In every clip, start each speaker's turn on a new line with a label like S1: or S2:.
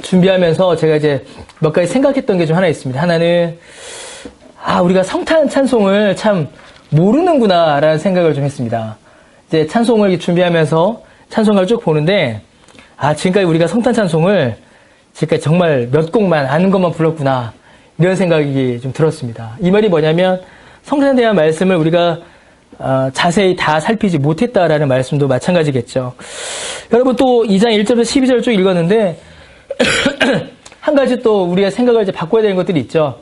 S1: 준비하면서 제가 이제 몇 가지 생각했던 게 좀 하나 있습니다. 하나는, 우리가 성탄 찬송을 참 모르는구나라는 생각을 좀 했습니다. 이제 찬송을 준비하면서 찬송가를 쭉 보는데, 지금까지 우리가 성탄 찬송을 지금까지 정말 몇 곡만 아는 것만 불렀구나. 이런 생각이 좀 들었습니다. 이 말이 뭐냐면, 성탄에 대한 말씀을 우리가 자세히 다 살피지 못했다라는 말씀도 마찬가지겠죠. 여러분 또 2장 1절부터 12절 쭉 읽었는데 한 가지 또 우리가 생각을 이제 바꿔야 되는 것들이 있죠.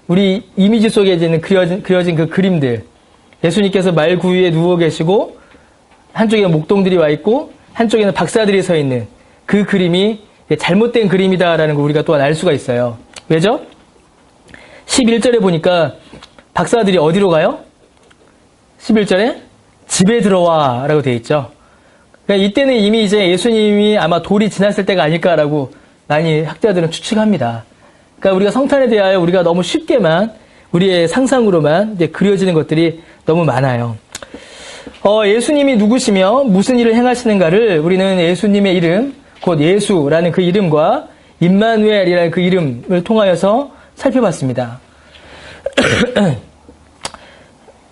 S1: 우리 이미지 속에 이제는 그려진 그 그림들. 예수님께서 말구 위에 누워 계시고 한쪽에는 목동들이 와 있고 한쪽에는 박사들이 서 있는 그 그림이 잘못된 그림이다라는 걸 우리가 또한 알 수가 있어요. 왜죠? 11절에 보니까 박사들이 어디로 가요? 11절에 집에 들어와 라고 되어 있죠. 그러니까 이때는 이미 이제 예수님이 아마 돌이 지났을 때가 아닐까라고 많이 학자들은 추측합니다. 그러니까 우리가 성탄에 대하여 우리가 너무 쉽게만 우리의 상상으로만 이제 그려지는 것들이 너무 많아요. 예수님이 누구시며 무슨 일을 행하시는가를 우리는 예수님의 이름, 곧 예수라는 그 이름과 임마누엘이라는 그 이름을 통하여서 살펴봤습니다.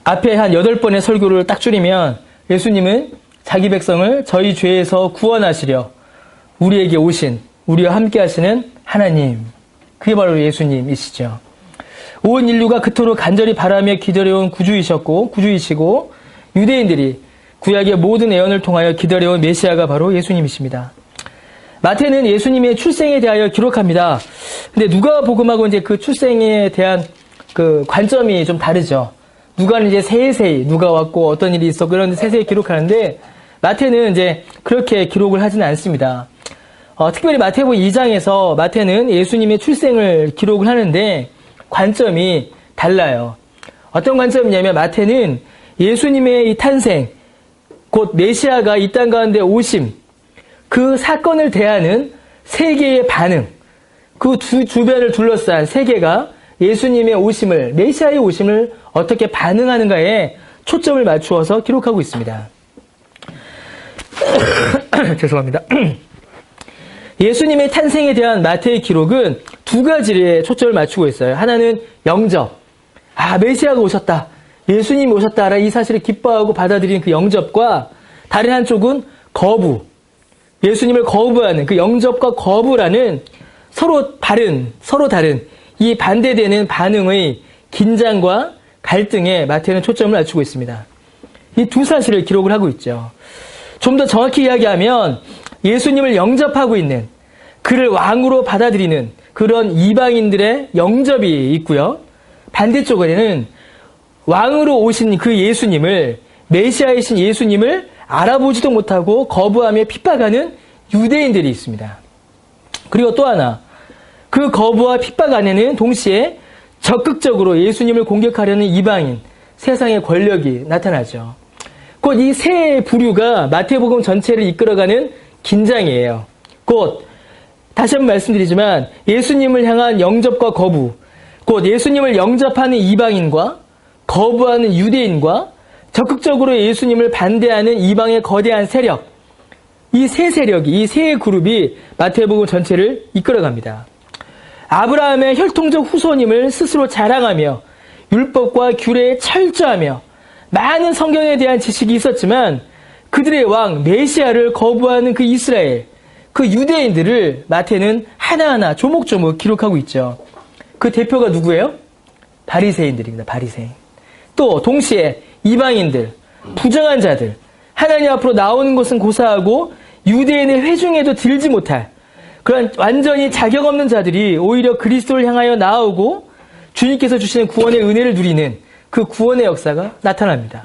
S1: 앞에 한 8번의 설교를 딱 줄이면 예수님은 자기 백성을 저희 죄에서 구원하시려 우리에게 오신, 우리와 함께 하시는 하나님. 그게 바로 예수님이시죠. 온 인류가 그토록 간절히 바라며 기다려온 구주이시고 유대인들이 구약의 모든 예언을 통하여 기다려온 메시아가 바로 예수님이십니다. 마태는 예수님의 출생에 대하여 기록합니다. 근데 누가복음하고 이제 그 출생에 대한 그 관점이 좀 다르죠. 누가는 이제 세세히 누가 왔고 어떤 일이 있었고 이런 세세히 기록하는데 마태는 이제 그렇게 기록을 하지는 않습니다. 특별히 마태복음 2장에서 마태는 예수님의 출생을 기록을 하는데 관점이 달라요. 어떤 관점이냐면 마태는 예수님의 이 탄생, 곧 메시아가 이 땅 가운데 오심, 그 사건을 대하는 세계의 반응, 그 주변을 둘러싼 세계가 예수님의 오심을, 메시아의 오심을 어떻게 반응하는가에 초점을 맞추어서 기록하고 있습니다. 죄송합니다. 예수님의 탄생에 대한 마태의 기록은 두 가지에 초점을 맞추고 있어요. 하나는 영접. 메시아가 오셨다. 예수님이 오셨다라 이 사실을 기뻐하고 받아들이는 그 영접과 다른 한쪽은 거부. 예수님을 거부하는 그 영접과 거부라는 서로 다른 이 반대되는 반응의 긴장과 갈등에 마태는 초점을 맞추고 있습니다. 이 두 사실을 기록을 하고 있죠. 좀 더 정확히 이야기하면 예수님을 영접하고 있는, 그를 왕으로 받아들이는 그런 이방인들의 영접이 있고요. 반대쪽에는 왕으로 오신 그 예수님을, 메시아이신 예수님을 알아보지도 못하고 거부하며 핍박하는 유대인들이 있습니다. 그리고 또 하나, 그 거부와 핍박 안에는 동시에 적극적으로 예수님을 공격하려는 이방인, 세상의 권력이 나타나죠. 곧 이 세 부류가 마태복음 전체를 이끌어가는 긴장이에요. 곧 다시 한번 말씀드리지만 예수님을 향한 영접과 거부, 곧 예수님을 영접하는 이방인과 거부하는 유대인과 적극적으로 예수님을 반대하는 이방의 거대한 세력, 이 세 세력이, 이 세 그룹이 마태복음 전체를 이끌어갑니다. 아브라함의 혈통적 후손임을 스스로 자랑하며 율법과 규례에 철저하며 많은 성경에 대한 지식이 있었지만 그들의 왕 메시아를 거부하는 그 이스라엘, 그 유대인들을 마태는 하나하나 조목조목 기록하고 있죠. 그 대표가 누구예요? 바리새인들입니다. 바리새인. 또 동시에 이방인들, 부정한 자들, 하나님 앞으로 나오는 것은 고사하고 유대인의 회중에도 들지 못할 그런 완전히 자격 없는 자들이 오히려 그리스도를 향하여 나오고 주님께서 주시는 구원의 은혜를 누리는 그 구원의 역사가 나타납니다.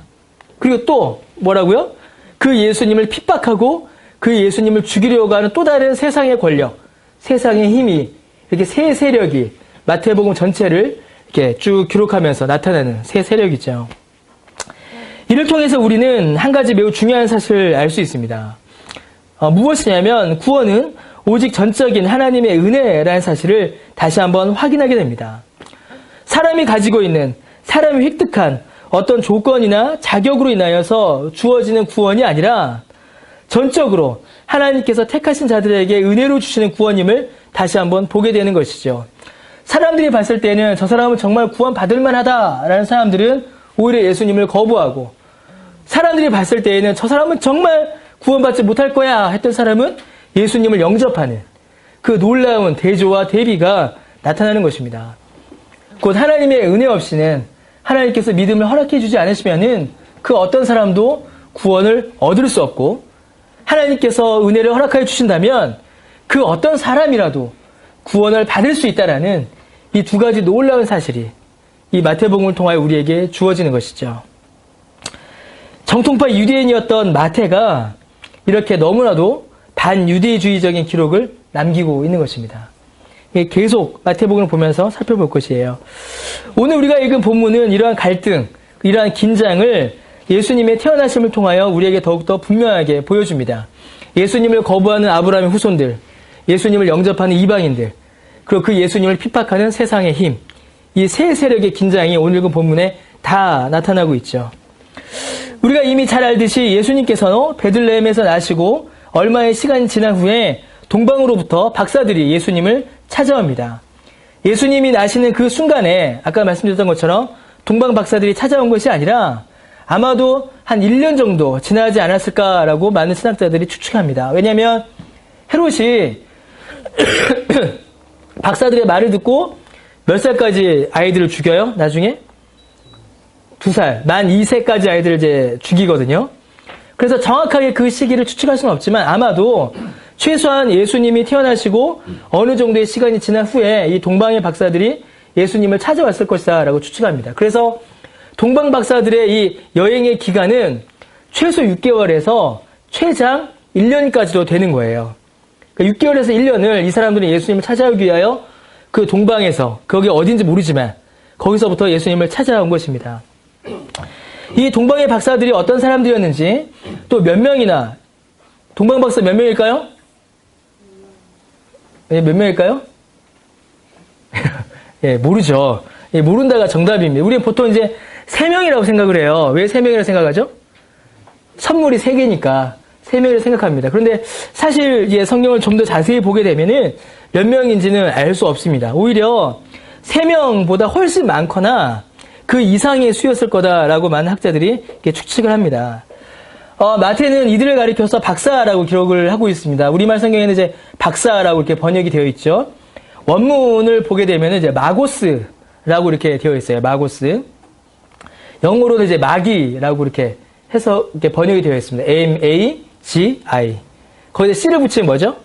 S1: 그리고 또 뭐라고요? 그 예수님을 핍박하고 그 예수님을 죽이려고 하는 또 다른 세상의 권력, 세상의 힘이 이렇게 세 세력이 마태복음 전체를 이렇게 쭉 기록하면서 나타나는 세 세력이죠. 이를 통해서 우리는 한 가지 매우 중요한 사실을 알 수 있습니다. 무엇이냐면 구원은 오직 전적인 하나님의 은혜라는 사실을 다시 한번 확인하게 됩니다. 사람이 가지고 있는, 사람이 획득한 어떤 조건이나 자격으로 인하여서 주어지는 구원이 아니라 전적으로 하나님께서 택하신 자들에게 은혜로 주시는 구원임을 다시 한번 보게 되는 것이죠. 사람들이 봤을 때는 저 사람은 정말 구원받을 만하다라는 사람들은 오히려 예수님을 거부하고, 사람들이 봤을 때에는 저 사람은 정말 구원받지 못할 거야 했던 사람은 예수님을 영접하는 그 놀라운 대조와 대비가 나타나는 것입니다. 곧 하나님의 은혜 없이는, 하나님께서 믿음을 허락해 주지 않으시면은 그 어떤 사람도 구원을 얻을 수 없고, 하나님께서 은혜를 허락해 주신다면 그 어떤 사람이라도 구원을 받을 수 있다라는 이 두 가지 놀라운 사실이 이 마태복음을 통하여 우리에게 주어지는 것이죠. 정통파 유대인이었던 마태가 이렇게 너무나도 반유대주의적인 기록을 남기고 있는 것입니다. 계속 마태복음을 보면서 살펴볼 것이에요. 오늘 우리가 읽은 본문은 이러한 갈등, 이러한 긴장을 예수님의 태어나심을 통하여 우리에게 더욱더 분명하게 보여줍니다. 예수님을 거부하는 아브라함의 후손들, 예수님을 영접하는 이방인들, 그리고 그 예수님을 핍박하는 세상의 힘, 이 세 세력의 긴장이 오늘 읽은 본문에 다 나타나고 있죠. 우리가 이미 잘 알듯이 예수님께서는 베들레헴에서 나시고 얼마의 시간이 지난 후에 동방으로부터 박사들이 예수님을 찾아옵니다. 예수님이 나시는 그 순간에 아까 말씀드렸던 것처럼 동방 박사들이 찾아온 것이 아니라 아마도 한 1년 정도 지나지 않았을까라고 많은 신학자들이 추측합니다. 왜냐하면 헤롯이 박사들의 말을 듣고 몇 살까지 아이들을 죽여요? 나중에? 2살, 만 2세까지 아이들을 이제 죽이거든요. 그래서 정확하게 그 시기를 추측할 수는 없지만 아마도 최소한 예수님이 태어나시고 어느 정도의 시간이 지난 후에 이 동방의 박사들이 예수님을 찾아왔을 것이다 라고 추측합니다. 그래서 동방 박사들의 이 여행의 기간은 최소 6개월에서 최장 1년까지도 되는 거예요. 그러니까 6개월에서 1년을 이 사람들은 예수님을 찾아오기 위하여 그 동방에서, 거기 어딘지 모르지만 거기서부터 예수님을 찾아온 것입니다. 이 동방의 박사들이 어떤 사람들이었는지, 또 몇 명이나, 동방 박사 몇 명일까요? 예, 몇 명일까요? 예, 모르죠. 예, 모른다가 정답입니다. 우리는 보통 이제 3명이라고 생각을 해요. 왜 3명이라고 생각하죠? 선물이 3개니까 3명이라고 생각합니다. 그런데 사실 이제 성경을 좀 더 자세히 보게 되면은 몇 명인지는 알 수 없습니다. 오히려 3명보다 훨씬 많거나 그 이상의 수였을 거다라고 많은 학자들이 이렇게 추측을 합니다. 마태는 이들을 가리켜서 박사라고 기록을 하고 있습니다. 우리말 성경에는 이제 박사라고 이렇게 번역이 되어 있죠. 원문을 보게 되면 이제 마고스라고 이렇게 되어 있어요. 마고스. 영어로는 이제 마기라고 이렇게 해서 이렇게 번역이 되어 있습니다. M-A-G-I. 거기에 C를 붙이면 뭐죠?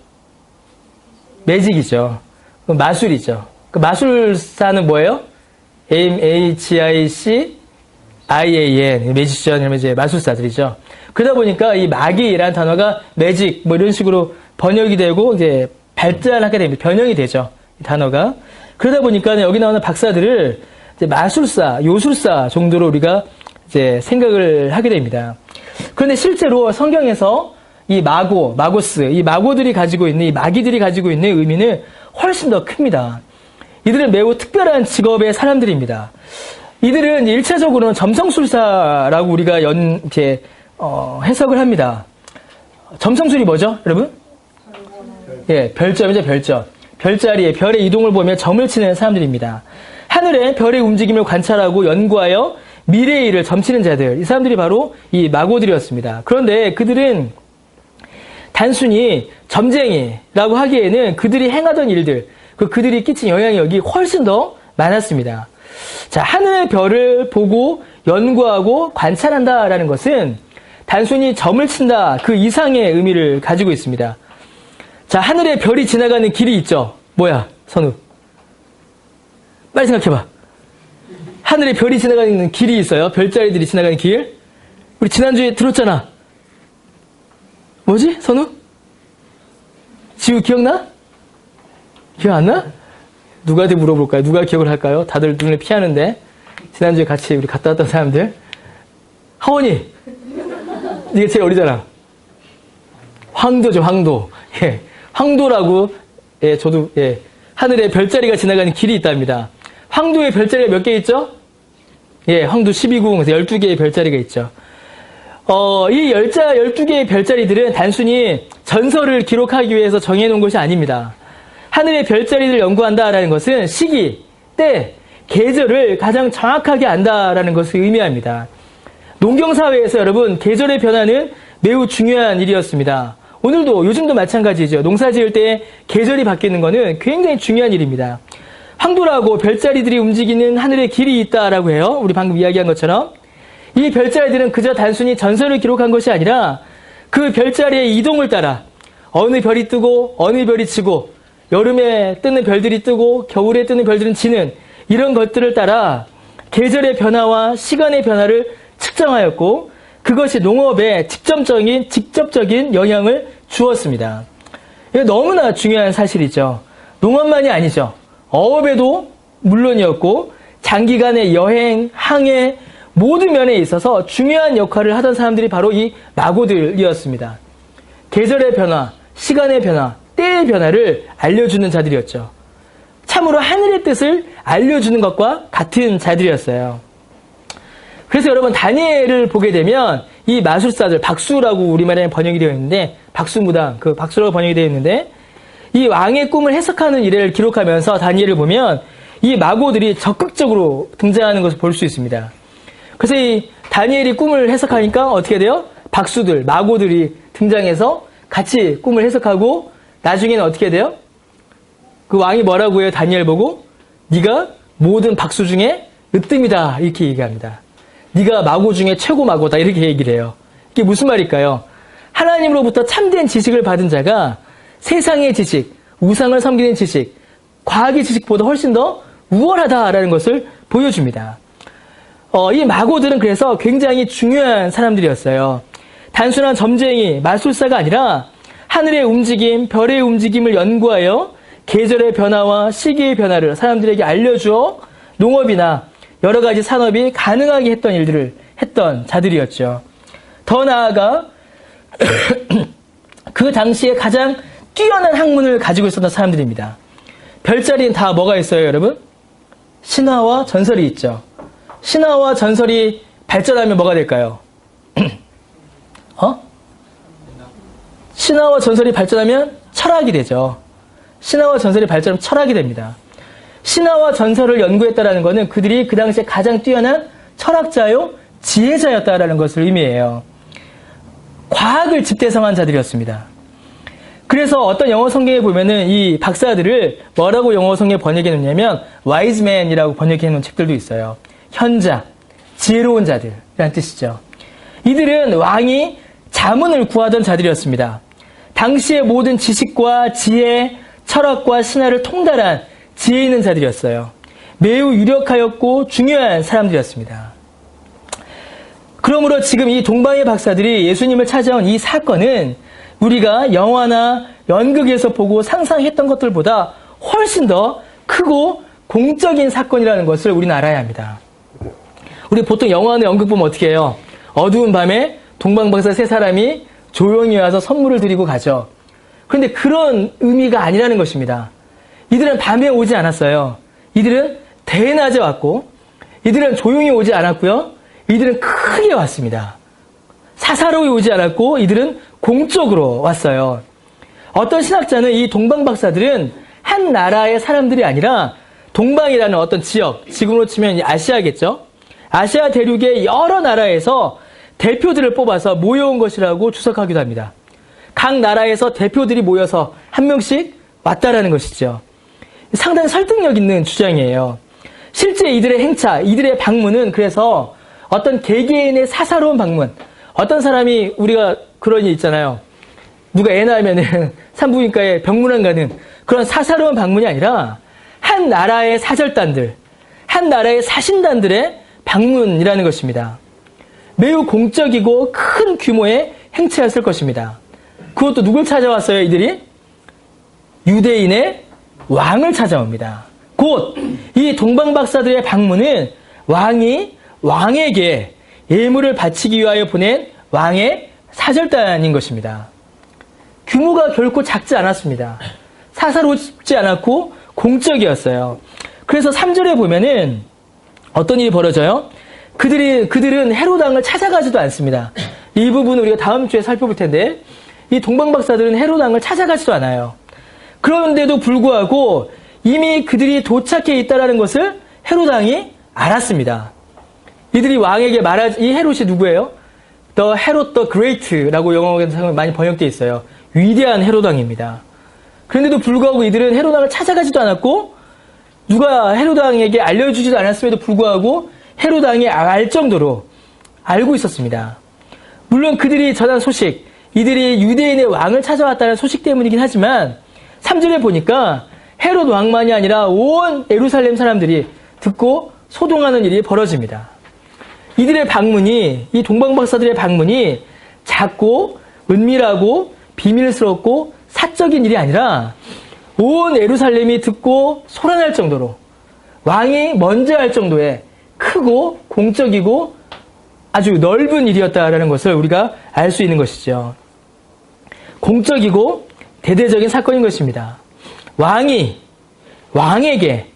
S1: 매직이죠. 마술이죠. 그 마술사는 뭐예요? M-A-G-I-C-I-A-N. 매지션, 이러면 이제 마술사들이죠. 그러다 보니까 이 마기라는 단어가 매직, 뭐 이런 식으로 번역이 되고, 이제 발달하게 됩니다. 변형이 되죠. 이 단어가. 그러다 보니까 여기 나오는 박사들을 이제 마술사, 요술사 정도로 우리가 이제 생각을 하게 됩니다. 그런데 실제로 성경에서 이 마고스, 이 마고들이 가지고 있는, 이 마기들이 가지고 있는 의미는 훨씬 더 큽니다. 이들은 매우 특별한 직업의 사람들입니다. 이들은 1차적으로는 점성술사라고 우리가 해석을 합니다. 점성술이 뭐죠, 여러분? 예, 별점이죠, 별점. 별자리에 별의 이동을 보며 점을 치는 사람들입니다. 하늘의 별의 움직임을 관찰하고 연구하여 미래의 일을 점치는 자들, 이 사람들이 바로 이 마고들이었습니다. 그런데 그들은 단순히 점쟁이라고 하기에는 그들이 행하던 일들, 그들이 끼친 영향력이 훨씬 더 많았습니다. 자, 하늘의 별을 보고 연구하고 관찰한다라는 것은 단순히 점을 친다, 그 이상의 의미를 가지고 있습니다. 자, 하늘의 별이 지나가는 길이 있죠. 뭐야, 선우? 빨리 생각해봐. 하늘에 별이 지나가는 길이 있어요. 별자리들이 지나가는 길. 우리 지난주에 들었잖아. 뭐지, 선우? 지우 기억나? 기억 안 나? 누구한테 물어볼까요? 누가 기억을 할까요? 다들 눈을 피하는데. 지난주에 같이 우리 갔다 왔던 사람들. 하원이. 네가 제일 어리잖아. 황도죠, 황도. 예. 황도라고, 예, 저도, 예. 하늘에 별자리가 지나가는 길이 있답니다. 황도에 별자리가 몇 개 있죠? 예, 황도 12궁, 12개의 별자리가 있죠. 이 12개의 별자리들은 단순히 전설을 기록하기 위해서 정해놓은 것이 아닙니다. 하늘의 별자리를 연구한다라는 것은 시기, 때, 계절을 가장 정확하게 안다라는 것을 의미합니다. 농경사회에서 여러분, 계절의 변화는 매우 중요한 일이었습니다. 오늘도, 요즘도 마찬가지죠. 농사 지을 때 계절이 바뀌는 것은 굉장히 중요한 일입니다. 황돌하고 별자리들이 움직이는 하늘에 길이 있다라고 해요. 우리 방금 이야기한 것처럼. 이 별자리들은 그저 단순히 전설을 기록한 것이 아니라 그 별자리의 이동을 따라 어느 별이 뜨고 어느 별이 지고 여름에 뜨는 별들이 뜨고 겨울에 뜨는 별들은 지는 이런 것들을 따라 계절의 변화와 시간의 변화를 측정하였고 그것이 농업에 직접적인 영향을 주었습니다. 이거 너무나 중요한 사실이죠. 농업만이 아니죠. 어업에도 물론이었고 장기간의 여행, 항해 모든 면에 있어서 중요한 역할을 하던 사람들이 바로 이 마고들이었습니다. 계절의 변화, 시간의 변화, 때의 변화를 알려주는 자들이었죠. 참으로 하늘의 뜻을 알려주는 것과 같은 자들이었어요. 그래서 여러분 다니엘을 보게 되면 이 마술사들, 박수라고 우리말에 번역이 되어 있는데 박수무당, 그 박수라고 번역이 되어 있는데 이 왕의 꿈을 해석하는 일을 기록하면서 다니엘을 보면 이 마고들이 적극적으로 등장하는 것을 볼 수 있습니다. 그래서 이 다니엘이 꿈을 해석하니까 어떻게 돼요? 박수들, 마고들이 등장해서 같이 꿈을 해석하고 나중에는 어떻게 돼요? 그 왕이 뭐라고 해요? 다니엘 보고 네가 모든 박수 중에 으뜸이다 이렇게 얘기합니다. 네가 마고 중에 최고 마고다 이렇게 얘기를 해요. 이게 무슨 말일까요? 하나님으로부터 참된 지식을 받은 자가 세상의 지식, 우상을 섬기는 지식, 과학의 지식보다 훨씬 더 우월하다라는 것을 보여줍니다. 이 마고들은 그래서 굉장히 중요한 사람들이었어요. 단순한 점쟁이, 마술사가 아니라 하늘의 움직임, 별의 움직임을 연구하여 계절의 변화와 시기의 변화를 사람들에게 알려주어 농업이나 여러 가지 산업이 가능하게 했던 일들을 했던 자들이었죠. 더 나아가 그 당시에 가장 뛰어난 학문을 가지고 있었던 사람들입니다. 별자리는 다 뭐가 있어요, 여러분? 신화와 전설이 있죠. 신화와 전설이 발전하면 뭐가 될까요? 신화와 전설이 발전하면 철학이 되죠. 신화와 전설이 발전하면 철학이 됩니다. 신화와 전설을 연구했다라는 것은 그들이 그 당시에 가장 뛰어난 철학자요, 지혜자였다라는 것을 의미해요. 과학을 집대성한 자들이었습니다. 그래서 어떤 영어 성경에 보면은 이 박사들을 뭐라고 영어 성경에 번역해 놓냐면 wise man이라고 번역해 놓은 책들도 있어요. 현자, 지혜로운 자들이라는 뜻이죠. 이들은 왕이 자문을 구하던 자들이었습니다. 당시의 모든 지식과 지혜, 철학과 신화를 통달한 지혜 있는 자들이었어요. 매우 유력하였고 중요한 사람들이었습니다. 그러므로 지금 이 동방의 박사들이 예수님을 찾아온 이 사건은 우리가 영화나 연극에서 보고 상상했던 것들보다 훨씬 더 크고 공적인 사건이라는 것을 우리는 알아야 합니다. 우리 보통 영화나 연극 보면 어떻게 해요? 어두운 밤에 동방박사 세 사람이 조용히 와서 선물을 드리고 가죠. 그런데 그런 의미가 아니라는 것입니다. 이들은 밤에 오지 않았어요. 이들은 대낮에 왔고 이들은 조용히 오지 않았고요. 이들은 크게 왔습니다. 사사로이 오지 않았고 이들은 공적으로 왔어요. 어떤 신학자는 이 동방박사들은 한 나라의 사람들이 아니라 동방이라는 어떤 지역, 지금으로 치면 아시아겠죠? 아시아 대륙의 여러 나라에서 대표들을 뽑아서 모여온 것이라고 추석하기도 합니다. 각 나라에서 대표들이 모여서 한 명씩 왔다라는 것이죠. 상당히 설득력 있는 주장이에요. 실제 이들의 행차, 이들의 방문은 그래서 어떤 개개인의 사사로운 방문, 어떤 사람이 우리가 그런 일 있잖아요. 누가 애 낳으면은 산부인과에 병문안 가는 그런 사사로운 방문이 아니라 한 나라의 사절단들, 한 나라의 사신단들의 방문이라는 것입니다. 매우 공적이고 큰 규모의 행차였을 것입니다. 그것도 누굴 찾아왔어요, 이들이? 유대인의 왕을 찾아옵니다. 곧 이 동방박사들의 방문은 왕이 왕에게 예물을 바치기 위하여 보낸 왕의 사절단인 것입니다. 규모가 결코 작지 않았습니다. 사사롭지 않았고 공적이었어요. 그래서 3절에 보면은 어떤 일이 벌어져요? 그들은 헤롯 왕을 찾아가지도 않습니다. 이 부분은 우리가 다음 주에 살펴볼 텐데 이 동방박사들은 헤롯 왕을 찾아가지도 않아요. 그런데도 불구하고 이미 그들이 도착해 있다는 것을 헤롯 왕이 알았습니다. 이들이 왕에게 이 헤롯이 누구예요? The Herod the Great라고 영어에서 많이 번역되어 있어요. 위대한 헤롯 왕입니다. 그런데도 불구하고 이들은 헤롯 왕을 찾아가지도 않았고 누가 헤롯 왕에게 알려주지도 않았음에도 불구하고 헤롯 왕이 알 정도로 알고 있었습니다. 물론 그들이 전한 소식, 이들이 유대인의 왕을 찾아왔다는 소식 때문이긴 하지만 3절에 보니까 헤롯 왕만이 아니라 온 예루살렘 사람들이 듣고 소동하는 일이 벌어집니다. 이들의 방문이, 이 동방박사들의 방문이 작고 은밀하고 비밀스럽고 사적인 일이 아니라 온 예루살렘이 듣고 소란할 정도로 왕이 먼저 할 정도의 크고 공적이고 아주 넓은 일이었다라는 것을 우리가 알 수 있는 것이죠. 공적이고 대대적인 사건인 것입니다. 왕에게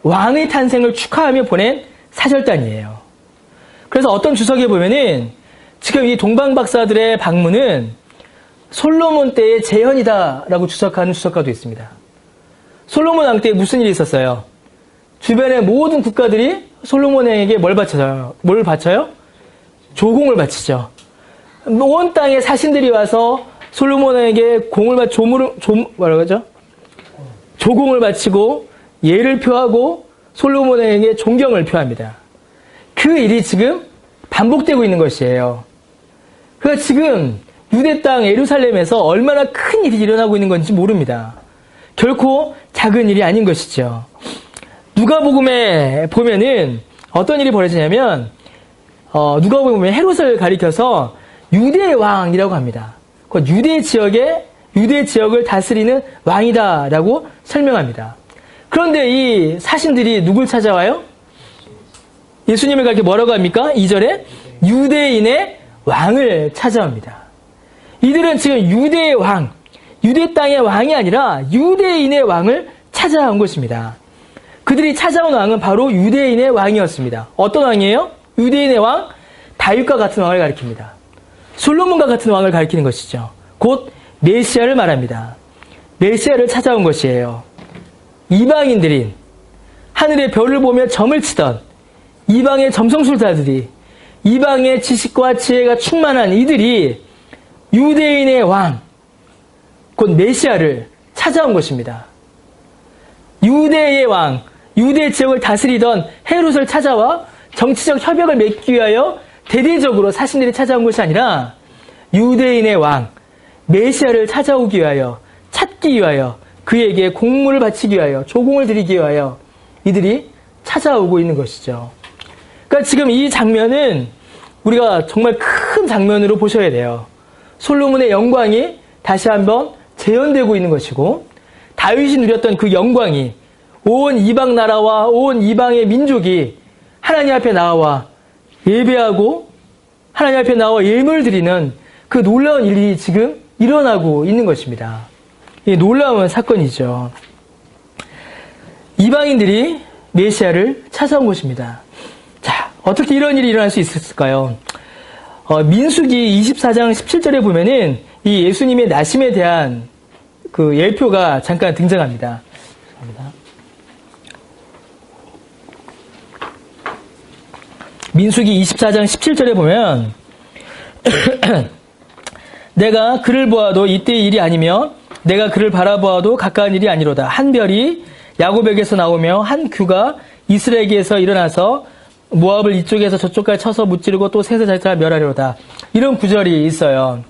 S1: 왕의 탄생을 축하하며 보낸 사절단이에요. 그래서 어떤 주석에 보면은 지금 이 동방박사들의 방문은 솔로몬 때의 재현이다라고 주석하는 주석가도 있습니다. 솔로몬 왕 때 무슨 일이 있었어요? 주변의 모든 국가들이 솔로몬에게 뭘 바쳐요? 조공을 바치죠. 온 땅의 사신들이 와서 솔로몬에게 조공을 바치고 예를 표하고 솔로몬에게 존경을 표합니다. 그 일이 지금 반복되고 있는 것이에요. 그러니까 지금 유대 땅 예루살렘에서 얼마나 큰 일이 일어나고 있는 건지 모릅니다. 결코 작은 일이 아닌 것이죠. 누가복음에 보면은 어떤 일이 벌어지냐면 누가복음에 보면 헤롯을 가리켜서 유대의 왕이라고 합니다. 유대 지역을 다스리는 왕이다라고 설명합니다. 그런데 이 사신들이 누굴 찾아와요? 예수님을 가리켜 뭐라고 합니까? 2절에 유대인의 왕을 찾아옵니다. 이들은 지금 유대의 왕, 유대 땅의 왕이 아니라 유대인의 왕을 찾아온 것입니다. 그들이 찾아온 왕은 바로 유대인의 왕이었습니다. 어떤 왕이에요? 유대인의 왕, 다윗과 같은 왕을 가리킵니다. 솔로몬과 같은 왕을 가리키는 것이죠. 곧 메시아를 말합니다. 메시아를 찾아온 것이에요. 이방인들인 하늘의 별을 보며 점을 치던 이방의 점성술사들이, 이방의 지식과 지혜가 충만한 이들이 유대인의 왕, 곧 메시아를 찾아온 것입니다. 유대의 왕, 유대 지역을 다스리던 헤롯을 찾아와 정치적 협약을 맺기 위하여 대대적으로 사신들이 찾아온 것이 아니라 유대인의 왕, 메시아를 찾아오기 위하여, 찾기 위하여, 그에게 공물을 바치기 위하여, 조공을 드리기 위하여 이들이 찾아오고 있는 것이죠. 그러니까 지금 이 장면은 우리가 정말 큰 장면으로 보셔야 돼요. 솔로몬의 영광이 다시 한번 재현되고 있는 것이고, 다윗이 누렸던 그 영광이 온 이방 나라와 온 이방의 민족이 하나님 앞에 나와 예배하고 하나님 앞에 나와 예물 드리는 그 놀라운 일이 지금 일어나고 있는 것입니다. 이 놀라운 사건이죠. 이방인들이 메시아를 찾아온 것입니다. 자, 어떻게 이런 일이 일어날 수 있을까요? 민수기 24장 17절에 보면은 이 예수님의 나심에 대한 그 예표가 잠깐 등장합니다. 민수기 24장 17절에 보면 내가 그를 보아도 이때의 일이 아니며 내가 그를 바라보아도 가까운 일이 아니로다. 한 별이 야곱에게서 나오며 한 규가 이스라엘에게서 일어나서 모압을 이쪽에서 저쪽까지 쳐서 무찌르고 또 셋을 자기가 멸하리로다. 이런 구절이 있어요.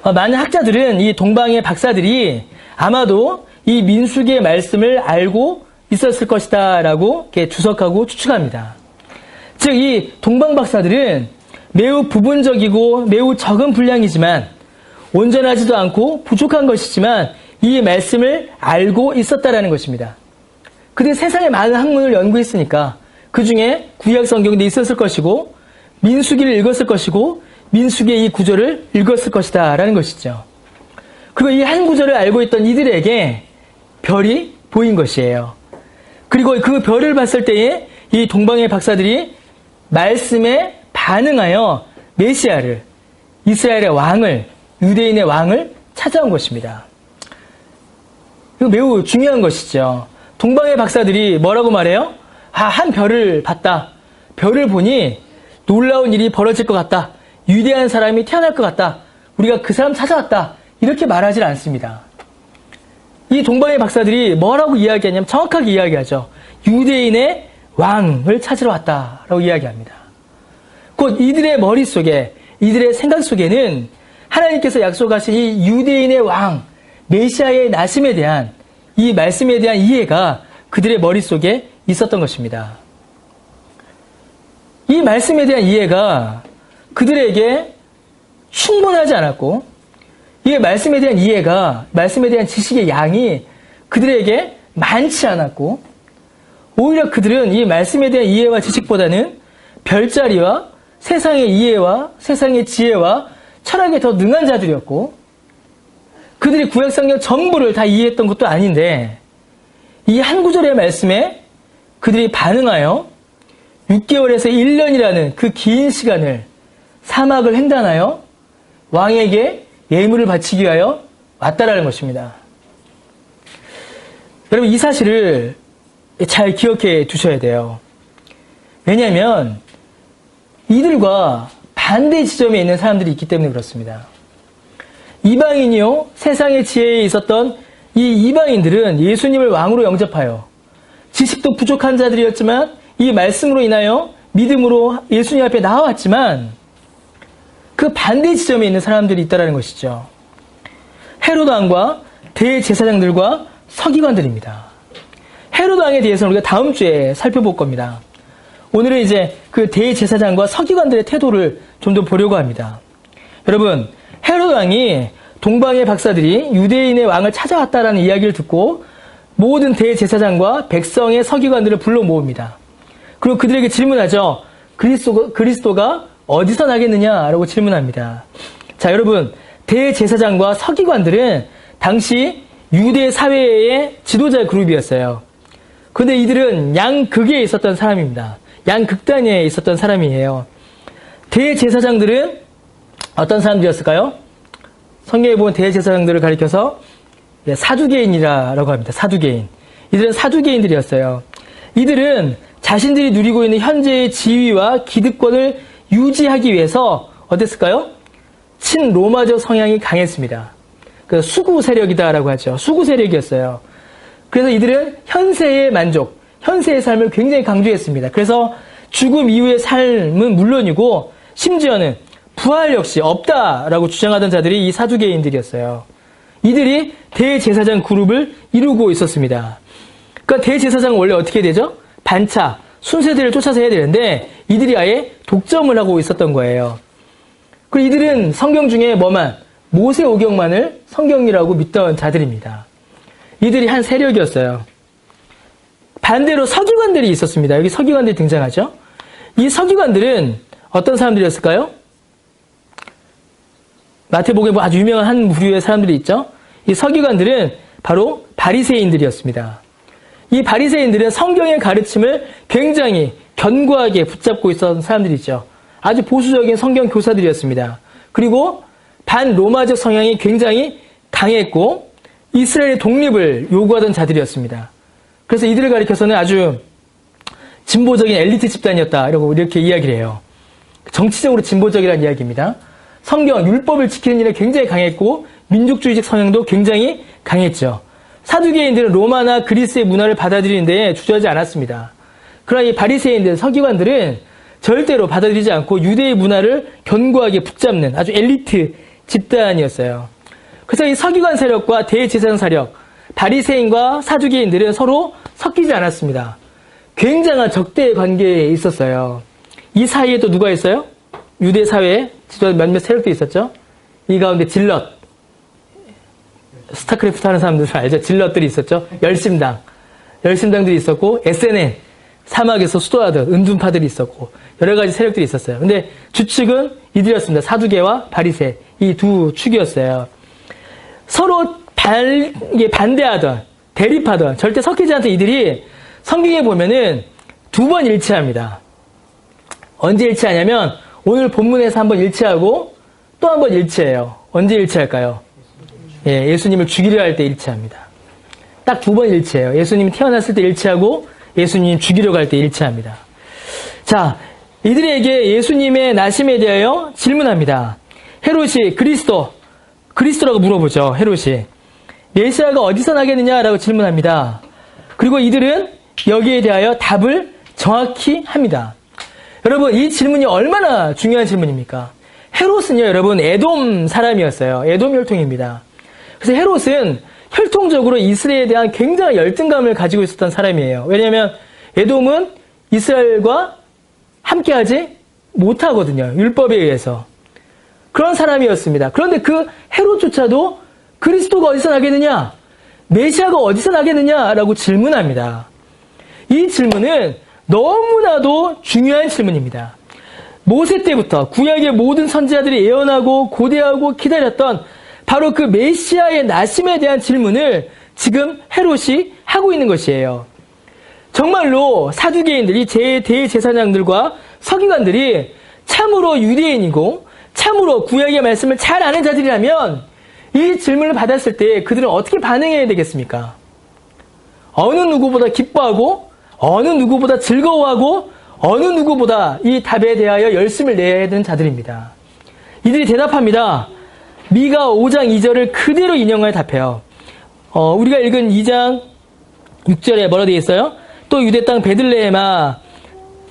S1: 많은 학자들은 이 동방의 박사들이 아마도 이 민수기의 말씀을 알고 있었을 것이다 라고 이렇게 주석하고 추측합니다. 즉, 이 동방 박사들은 매우 부분적이고 매우 적은 분량이지만 온전하지도 않고 부족한 것이지만 이 말씀을 알고 있었다라는 것입니다. 그들이 세상의 많은 학문을 연구했으니까 그 중에 구약 성경도 있었을 것이고 민수기를 읽었을 것이고 민수기의 이 구절을 읽었을 것이다 라는 것이죠. 그리고 이 한 구절을 알고 있던 이들에게 별이 보인 것이에요. 그리고 그 별을 봤을 때에 이 동방의 박사들이 말씀에 반응하여 메시아를, 이스라엘의 왕을, 유대인의 왕을 찾아온 것입니다. 이거 매우 중요한 것이죠. 동방의 박사들이 뭐라고 말해요? 한 별을 봤다. 별을 보니 놀라운 일이 벌어질 것 같다. 위대한 사람이 태어날 것 같다. 우리가 그 사람 찾아왔다. 이렇게 말하지 않습니다. 이 동방의 박사들이 뭐라고 이야기하냐면 정확하게 이야기하죠. 유대인의 왕을 찾으러 왔다라고 이야기합니다. 곧 이들의 머릿속에, 이들의 생각 속에는 하나님께서 약속하신 이 유대인의 왕, 메시아의 나심에 대한 이 말씀에 대한 이해가 그들의 머릿속에 있었던 것입니다. 이 말씀에 대한 이해가 그들에게 충분하지 않았고, 이 말씀에 대한 이해가, 말씀에 대한 지식의 양이 그들에게 많지 않았고, 오히려 그들은 이 말씀에 대한 이해와 지식보다는 별자리와 세상의 이해와 세상의 지혜와 철학에 더 능한 자들이었고, 그들이 구약성경 전부를 다 이해했던 것도 아닌데, 이 한 구절의 말씀에 그들이 반응하여 6개월에서 1년이라는 그 긴 시간을 사막을 횡단하여 왕에게 예물을 바치기 위하여 왔다라는 것입니다. 여러분, 이 사실을 잘 기억해 두셔야 돼요. 왜냐하면 이들과 반대 지점에 있는 사람들이 있기 때문에 그렇습니다. 이방인이요, 세상의 지혜에 있었던 이 이방인들은 예수님을 왕으로 영접하여 지식도 부족한 자들이었지만 이 말씀으로 인하여 믿음으로 예수님 앞에 나와왔지만 그 반대 지점에 있는 사람들이 있다는 것이죠. 헤롯 왕과 대제사장들과 서기관들입니다. 헤롯 왕에 대해서는 우리가 다음 주에 살펴볼 겁니다. 오늘은 이제 그 대제사장과 서기관들의 태도를 좀 더 보려고 합니다. 여러분, 헤롯 왕이 동방의 박사들이 유대인의 왕을 찾아왔다라는 이야기를 듣고 모든 대제사장과 백성의 서기관들을 불러 모읍니다. 그리고 그들에게 질문하죠. 그리스도가 어디서 나겠느냐라고 질문합니다. 자, 여러분, 대제사장과 서기관들은 당시 유대 사회의 지도자 그룹이었어요. 그런데 이들은 양극에 있었던 사람입니다. 양극단에 있었던 사람이에요. 대제사장들은 어떤 사람들이었을까요? 성경에 보면 대제사장들을 가리켜서 사두개인이라고 합니다. 사두개인. 이들은 사두개인들이었어요. 이들은 자신들이 누리고 있는 현재의 지위와 기득권을 유지하기 위해서 어땠을까요? 친로마적 성향이 강했습니다. 그 수구 세력이다라고 하죠. 수구 세력이었어요. 그래서 이들은 현세의 만족, 현세의 삶을 굉장히 강조했습니다. 그래서 죽음 이후의 삶은 물론이고 심지어는 부활 역시 없다라고 주장하던 자들이 이 사두개인들이었어요. 이들이 대제사장 그룹을 이루고 있었습니다. 그러니까 대제사장은 원래 어떻게 되죠? 반차, 순세대를 쫓아서 해야 되는데 이들이 아예 독점을 하고 있었던 거예요. 그리고 이들은 성경 중에 모세 오경만을 성경이라고 믿던 자들입니다. 이들이 한 세력이었어요. 반대로 서기관들이 있었습니다. 여기 서기관들이 등장하죠. 이 서기관들은 어떤 사람들이었을까요? 마태복음에 아주 유명한 한 부류의 사람들이 있죠. 이 서기관들은 바로 바리새인들이었습니다. 이 바리새인들은 성경의 가르침을 굉장히 견고하게 붙잡고 있었던 사람들이죠. 아주 보수적인 성경 교사들이었습니다. 그리고 반로마적 성향이 굉장히 강했고 이스라엘의 독립을 요구하던 자들이었습니다. 그래서 이들을 가리켜서는 아주 진보적인 엘리트 집단이었다 이렇게 이야기를 해요. 정치적으로 진보적이라는 이야기입니다. 성경, 율법을 지키는 일에 굉장히 강했고 민족주의적 성향도 굉장히 강했죠. 사두개인들은 로마나 그리스의 문화를 받아들이는 데 주저하지 않았습니다. 그러나 이 바리새인들, 서기관들은 절대로 받아들이지 않고 유대의 문화를 견고하게 붙잡는 아주 엘리트 집단이었어요. 그래서 이 서기관 세력과 대제사장 세력, 바리새인과 사두개인들은 서로 섞이지 않았습니다. 굉장한 적대 관계에 있었어요. 이 사이에 또 누가 있어요? 유대 사회에 몇몇 세력도 있었죠. 이 가운데 질럿, 스타크래프트 하는 사람들 알죠? 질럿들이 있었죠. 열심당들이 있었고 SNN, 사막에서 수도하던 은둔파들이 있었고 여러 가지 세력들이 있었어요. 근데 주축은 이들이었습니다. 사두개와 바리새, 이 두 축이었어요. 서로 반대하던, 대립하던, 절대 섞이지 않던 이들이 성경에 보면은 두 번 일치합니다. 언제 일치하냐면 오늘 본문에서 한번 일치하고 또 한번 일치해요. 언제 일치할까요? 예, 예수님을 죽이려 할 때 일치합니다. 딱 두 번 일치해요. 예수님이 태어났을 때 일치하고 예수님 죽이려고 할 때 일치합니다. 자, 이들에게 예수님의 나심에 대하여 질문합니다. 헤롯이 그리스도라고 물어보죠. 헤롯이. 메시아가 어디서 나겠느냐라고 질문합니다. 그리고 이들은 여기에 대하여 답을 정확히 합니다. 여러분, 이 질문이 얼마나 중요한 질문입니까? 헤롯은요, 여러분, 에돔 사람이었어요. 에돔 혈통입니다. 그래서 헤롯은 혈통적으로 이스라엘에 대한 굉장한 열등감을 가지고 있었던 사람이에요. 왜냐하면 에돔은 이스라엘과 함께하지 못하거든요. 율법에 의해서. 그런 사람이었습니다. 그런데 그 헤롯조차도 그리스도가 어디서 나겠느냐? 메시아가 어디서 나겠느냐라고 질문합니다. 이 질문은 너무나도 중요한 질문입니다. 모세 때부터 구약의 모든 선지자들이 예언하고 고대하고 기다렸던 바로 그 메시아의 나심에 대한 질문을 지금 헤롯이 하고 있는 것이에요. 정말로 사두개인들이 대제사장들과 서기관들이 참으로 유대인이고 참으로 구약의 말씀을 잘 아는 자들이라면 이 질문을 받았을 때 그들은 어떻게 반응해야 되겠습니까? 어느 누구보다 기뻐하고 어느 누구보다 즐거워하고 어느 누구보다 이 답에 대하여 열심을 내야 되는 자들입니다. 이들이 대답합니다. 미가 5장 2절을 그대로 인용하여 답해요. 우리가 읽은 2장 6절에 뭐라 되어 있어요? 또 유대 땅 베들레헴아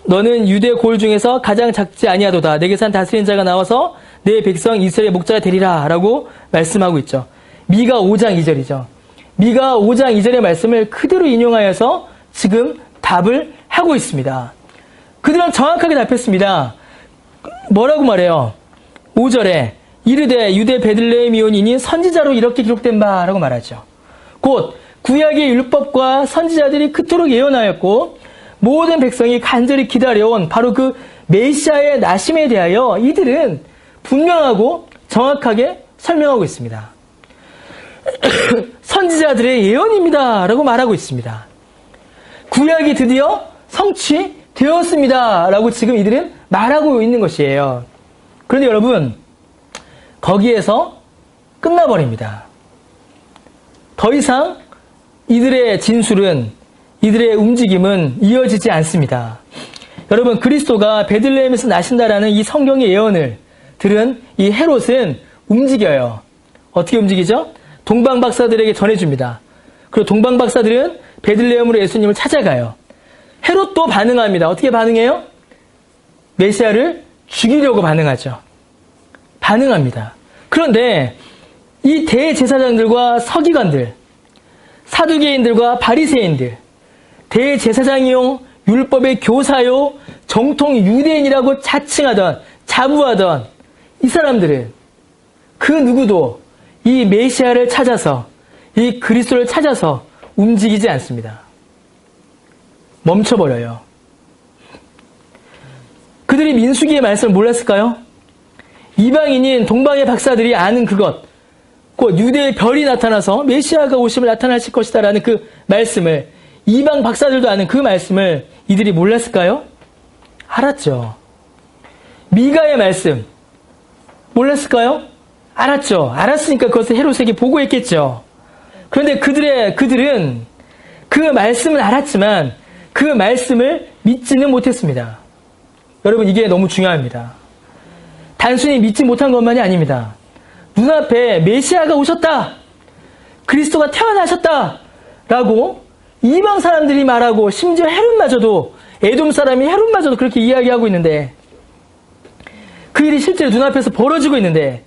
S1: 너는 유대 골 중에서 가장 작지 아니하도다. 내게 산 다스린 자가 나와서 내 백성 이스라엘의 목자가 되리라 라고 말씀하고 있죠. 미가 5장 2절이죠. 미가 5장 2절의 말씀을 그대로 인용하여서 지금 답을 하고 있습니다. 그들은 정확하게 답했습니다. 뭐라고 말해요? 5절에 이르되 유대 베들레헴이오니니 선지자로 이렇게 기록된 바라고 말하죠. 곧 구약의 율법과 선지자들이 그토록 예언하였고 모든 백성이 간절히 기다려온 바로 그 메시아의 나심에 대하여 이들은 분명하고 정확하게 설명하고 있습니다. 선지자들의 예언입니다 라고 말하고 있습니다. 구약이 드디어 성취되었습니다 라고 지금 이들은 말하고 있는 것이에요. 그런데 여러분, 거기에서 끝나버립니다. 더 이상 이들의 진술은, 이들의 움직임은 이어지지 않습니다. 여러분, 그리스도가 베들레헴에서 나신다라는 이 성경의 예언을 들은 이 헤롯은 움직여요. 어떻게 움직이죠? 동방박사들에게 전해줍니다. 그리고 동방박사들은 베들레헴으로 예수님을 찾아가요. 헤롯도 반응합니다. 어떻게 반응해요? 메시아를 죽이려고 반응하죠. 반응합니다. 그런데 이 대제사장들과 서기관들, 사두개인들과 바리새인들, 대제사장이요, 율법의 교사요, 정통 유대인이라고 자칭하던, 자부하던 이 사람들은 그 누구도 이 메시아를 찾아서, 이 그리스도를 찾아서 움직이지 않습니다. 멈춰버려요. 그들이 민수기의 말씀을 몰랐을까요? 이방인인 동방의 박사들이 아는 그것, 곧 유대의 별이 나타나서 메시아가 오심을 나타나실 것이다 라는 그 말씀을, 이방 박사들도 아는 그 말씀을 이들이 몰랐을까요? 알았죠. 미가의 말씀 몰랐을까요? 알았죠. 알았으니까 그것을 헤롯에게 보고했겠죠. 그런데 그들은 그 말씀을 알았지만 그 말씀을 믿지는 못했습니다. 여러분, 이게 너무 중요합니다. 단순히 믿지 못한 것만이 아닙니다. 눈앞에 메시아가 오셨다, 그리스도가 태어나셨다 라고 이방 사람들이 말하고, 심지어 헤롯마저도, 에돔 사람이 헤롯마저도 그렇게 이야기하고 있는데, 그 일이 실제로 눈앞에서 벌어지고 있는데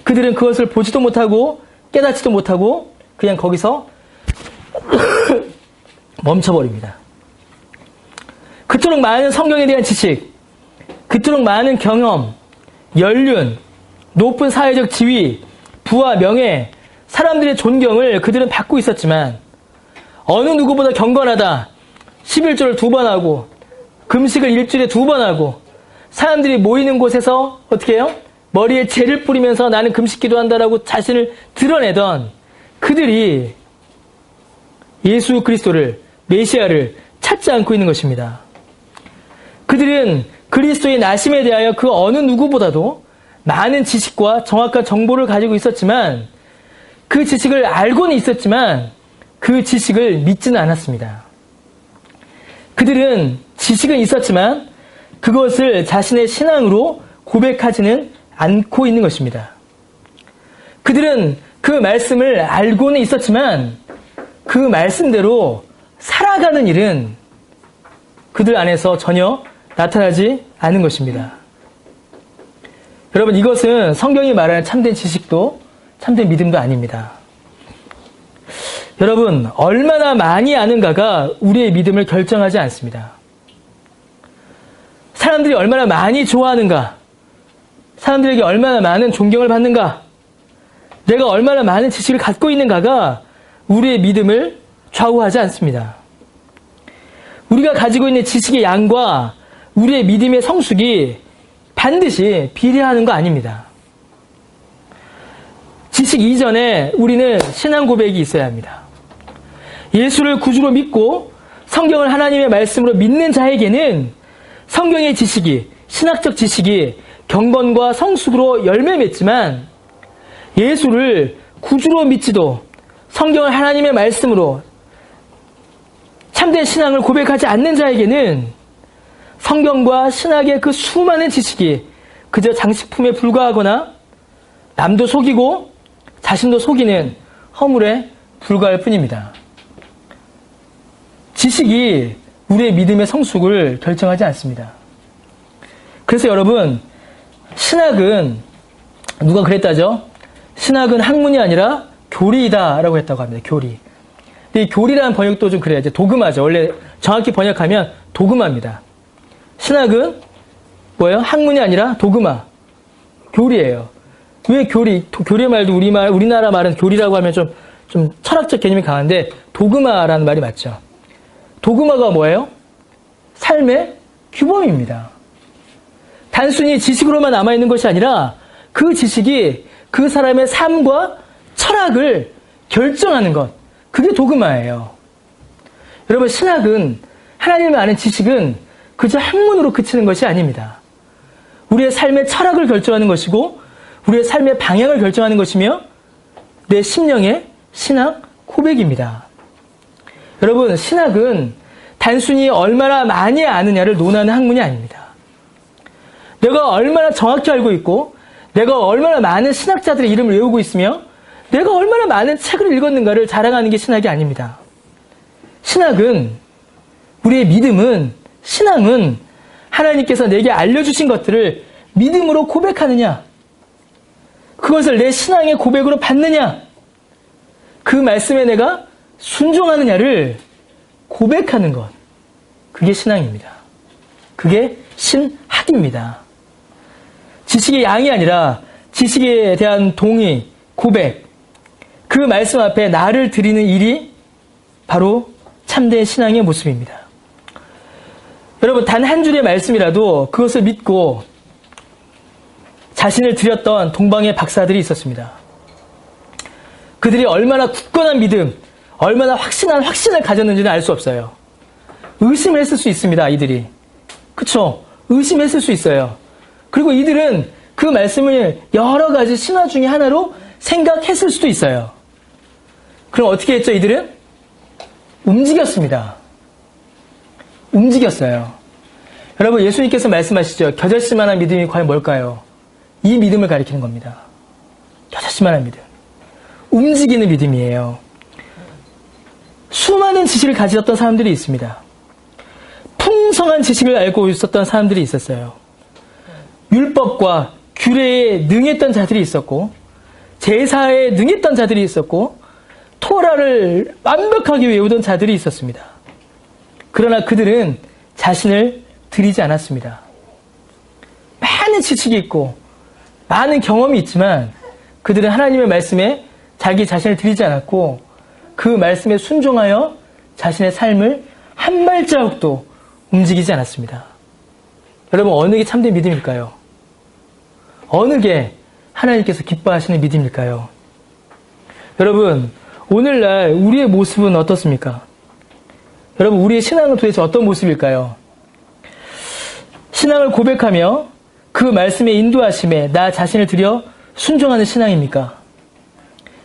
S1: 그들은 그것을 보지도 못하고 깨닫지도 못하고 그냥 거기서 멈춰버립니다. 그토록 많은 성경에 대한 지식, 그토록 많은 경험, 연륜, 높은 사회적 지위, 부와 명예, 사람들의 존경을 그들은 받고 있었지만 어느 누구보다 경건하다, 11조를 2번 하고 금식을 일주일에 2번 하고 사람들이 모이는 곳에서 어떻게 해요? 머리에 재를 뿌리면서 나는 금식기도 한다라고 자신을 드러내던 그들이 예수 그리스도를, 메시아를 찾지 않고 있는 것입니다. 그들은 그리스도의 나심에 대하여 그 어느 누구보다도 많은 지식과 정확한 정보를 가지고 있었지만, 그 지식을 알고는 있었지만 그 지식을 믿지는 않았습니다. 그들은 지식은 있었지만 그것을 자신의 신앙으로 고백하지는 않고 있는 것입니다. 그들은 그 말씀을 알고는 있었지만 그 말씀대로 살아가는 일은 그들 안에서 전혀 나타나지 않은 것입니다. 여러분, 이것은 성경이 말하는 참된 지식도 참된 믿음도 아닙니다. 여러분, 얼마나 많이 아는가가 우리의 믿음을 결정하지 않습니다. 사람들이 얼마나 많이 좋아하는가, 사람들에게 얼마나 많은 존경을 받는가, 내가 얼마나 많은 지식을 갖고 있는가가 우리의 믿음을 좌우하지 않습니다. 우리가 가지고 있는 지식의 양과 우리의 믿음의 성숙이 반드시 비례하는 거 아닙니다. 지식 이전에 우리는 신앙 고백이 있어야 합니다. 예수를 구주로 믿고 성경을 하나님의 말씀으로 믿는 자에게는 성경의 지식이, 신학적 지식이 경건과 성숙으로 열매 맺지만, 예수를 구주로 믿지도 성경을 하나님의 말씀으로 참된 신앙을 고백하지 않는 자에게는 성경과 신학의 그 수많은 지식이 그저 장식품에 불과하거나 남도 속이고 자신도 속이는 허물에 불과할 뿐입니다. 지식이 우리의 믿음의 성숙을 결정하지 않습니다. 그래서 여러분, 신학은 누가 그랬다죠? 신학은 학문이 아니라 교리이다라고 했다고 합니다. 교리. 근데 이 교리라는 번역도 좀 그래요. 이제 도그마죠. 원래 정확히 번역하면 도그마입니다. 신학은 뭐예요? 학문이 아니라 도그마. 교리예요. 왜 교리? 교리의 말도 우리나라 말은 교리라고 하면 좀 철학적 개념이 강한데 도그마라는 말이 맞죠. 도그마가 뭐예요? 삶의 규범입니다. 단순히 지식으로만 남아있는 것이 아니라 그 지식이 그 사람의 삶과 철학을 결정하는 것. 그게 도그마예요. 여러분, 신학은, 하나님을 아는 지식은 그저 학문으로 그치는 것이 아닙니다. 우리의 삶의 철학을 결정하는 것이고 우리의 삶의 방향을 결정하는 것이며 내 심령의 신앙 고백입니다. 여러분, 신학은 단순히 얼마나 많이 아느냐를 논하는 학문이 아닙니다. 내가 얼마나 정확히 알고 있고 내가 얼마나 많은 신학자들의 이름을 외우고 있으며 내가 얼마나 많은 책을 읽었는가를 자랑하는 게 신학이 아닙니다. 신학은, 우리의 믿음은, 신앙은 하나님께서 내게 알려주신 것들을 믿음으로 고백하느냐, 그것을 내 신앙의 고백으로 받느냐, 그 말씀에 내가 순종하느냐를 고백하는 것. 그게 신앙입니다. 그게 신학입니다. 지식의 양이 아니라 지식에 대한 동의, 고백, 그 말씀 앞에 나를 드리는 일이 바로 참된 신앙의 모습입니다. 여러분, 단 한 줄의 말씀이라도 그것을 믿고 자신을 드렸던 동방의 박사들이 있었습니다. 그들이 얼마나 굳건한 믿음, 얼마나 확신한 확신을 가졌는지는 알 수 없어요. 의심했을 수 있습니다, 이들이. 그쵸? 의심했을 수 있어요. 그리고 이들은 그 말씀을 여러 가지 신화 중에 하나로 생각했을 수도 있어요. 그럼 어떻게 했죠, 이들은? 움직였습니다. 움직였어요. 여러분, 예수님께서 말씀하시죠. 겨자씨만한 믿음이 과연 뭘까요? 이 믿음을 가리키는 겁니다. 겨자씨만한 믿음. 움직이는 믿음이에요. 수많은 지식을 가졌던 사람들이 있습니다. 풍성한 지식을 알고 있었던 사람들이 있었어요. 율법과 규례에 능했던 자들이 있었고, 제사에 능했던 자들이 있었고, 토라를 완벽하게 외우던 자들이 있었습니다. 그러나 그들은 자신을 드리지 않았습니다. 많은 지식이 있고 많은 경험이 있지만 그들은 하나님의 말씀에 자기 자신을 드리지 않았고 그 말씀에 순종하여 자신의 삶을 한 발자국도 움직이지 않았습니다. 여러분, 어느 게 참된 믿음일까요? 어느 게 하나님께서 기뻐하시는 믿음일까요? 여러분, 오늘날 우리의 모습은 어떻습니까? 여러분, 우리의 신앙은 도대체 어떤 모습일까요? 신앙을 고백하며 그 말씀의 인도하심에 나 자신을 들여 순종하는 신앙입니까?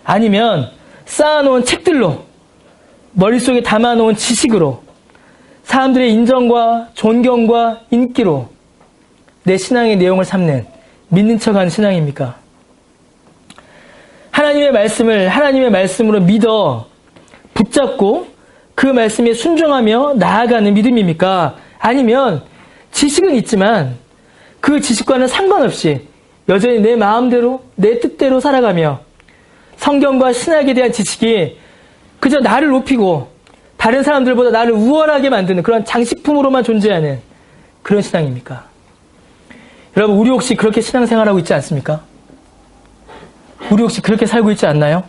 S1: 아니면 쌓아놓은 책들로, 머릿속에 담아놓은 지식으로, 사람들의 인정과 존경과 인기로 내 신앙의 내용을 삼는 믿는 척하는 신앙입니까? 하나님의 말씀을 하나님의 말씀으로 믿어 붙잡고 그 말씀에 순종하며 나아가는 믿음입니까? 아니면 지식은 있지만 그 지식과는 상관없이 여전히 내 마음대로 내 뜻대로 살아가며 성경과 신학에 대한 지식이 그저 나를 높이고 다른 사람들보다 나를 우월하게 만드는 그런 장식품으로만 존재하는 그런 신앙입니까? 여러분, 우리 혹시 그렇게 신앙생활하고 있지 않습니까? 우리 혹시 그렇게 살고 있지 않나요?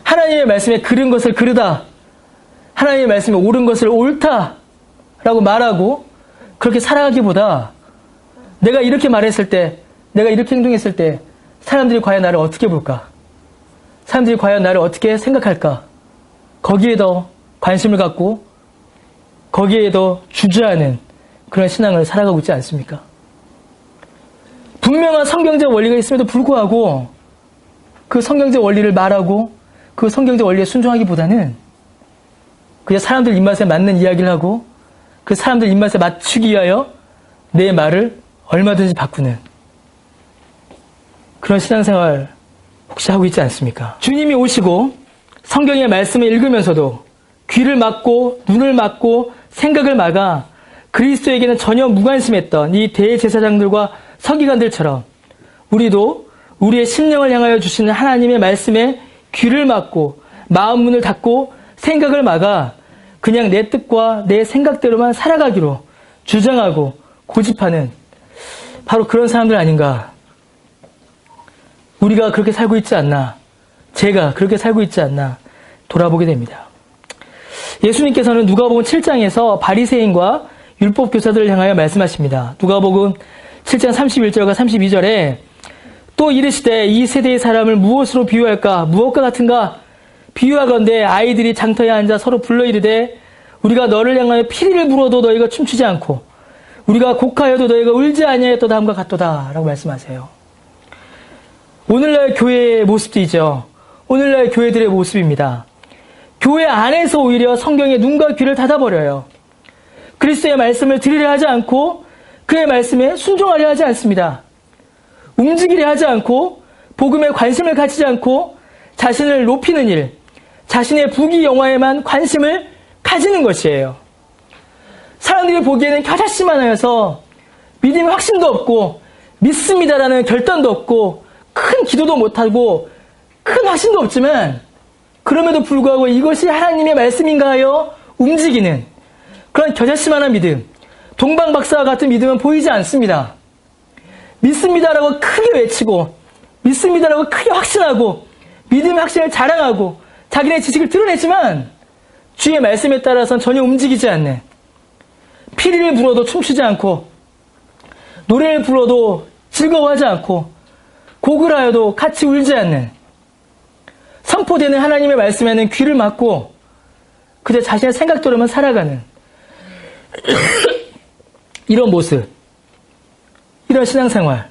S1: 하나님의 말씀에 그른 것을 그르다, 하나님의 말씀에 옳은 것을 옳다라고 말하고 그렇게 살아가기보다 내가 이렇게 말했을 때, 내가 이렇게 행동했을 때 사람들이 과연 나를 어떻게 볼까? 사람들이 과연 나를 어떻게 생각할까? 거기에 더 관심을 갖고 거기에 더 주저하는 그런 신앙을 살아가고 있지 않습니까? 분명한 성경적 원리가 있음에도 불구하고 그 성경적 원리를 말하고 그 성경적 원리에 순종하기보다는 그냥 사람들 입맛에 맞는 이야기를 하고 그 사람들 입맛에 맞추기 위하여 내 말을 얼마든지 바꾸는 그런 신앙생활 혹시 하고 있지 않습니까? 주님이 오시고 성경의 말씀을 읽으면서도 귀를 막고 눈을 막고 생각을 막아 그리스도에게는 전혀 무관심했던 이 대제사장들과 서기관들처럼 우리도 우리의 심령을 향하여 주시는 하나님의 말씀에 귀를 막고 마음 문을 닫고 생각을 막아 그냥 내 뜻과 내 생각대로만 살아가기로 주장하고 고집하는 바로 그런 사람들 아닌가. 우리가 그렇게 살고 있지 않나, 제가 그렇게 살고 있지 않나 돌아보게 됩니다. 예수님께서는 누가복음 7장에서 바리새인과 율법 교사들을 향하여 말씀하십니다. 누가복음 7장 31절과 32절에 또 이르시되 이 세대의 사람을 무엇으로 비유할까? 무엇과 같은가? 비유하건대 아이들이 장터에 앉아 서로 불러 이르되 우리가 너를 향하여 피리를 불어도 너희가 춤추지 않고 우리가 곡하여도 너희가 울지 아니하였도다 함과 같도다 라고 말씀하세요. 오늘날 교회의 모습이죠. 오늘날 교회들의 모습입니다. 교회 안에서 오히려 성경에 눈과 귀를 닫아버려요. 그리스도의 말씀을 들으려 하지 않고 그의 말씀에 순종하려 하지 않습니다. 움직이려 하지 않고 복음에 관심을 가지지 않고 자신을 높이는 일, 자신의 부귀 영화에만 관심을 가지는 것이에요. 사람들이 보기에는 겨자씨만 하여서 믿음의 확신도 없고 믿습니다라는 결단도 없고 큰 기도도 못하고 큰 확신도 없지만 그럼에도 불구하고 이것이 하나님의 말씀인가 하여 움직이는 그런 겨자씨만한 믿음, 동방박사와 같은 믿음은 보이지 않습니다. 믿습니다라고 크게 외치고 믿습니다라고 크게 확신하고 믿음의 확신을 자랑하고 자기네 지식을 드러내지만 주의 말씀에 따라서는 전혀 움직이지 않는, 피리를 불어도 춤추지 않고 노래를 불러도 즐거워하지 않고 곡을 하여도 같이 울지 않는, 선포되는 하나님의 말씀에는 귀를 막고 그저 자신의 생각대로만 살아가는 이런 모습, 이런 신앙생활,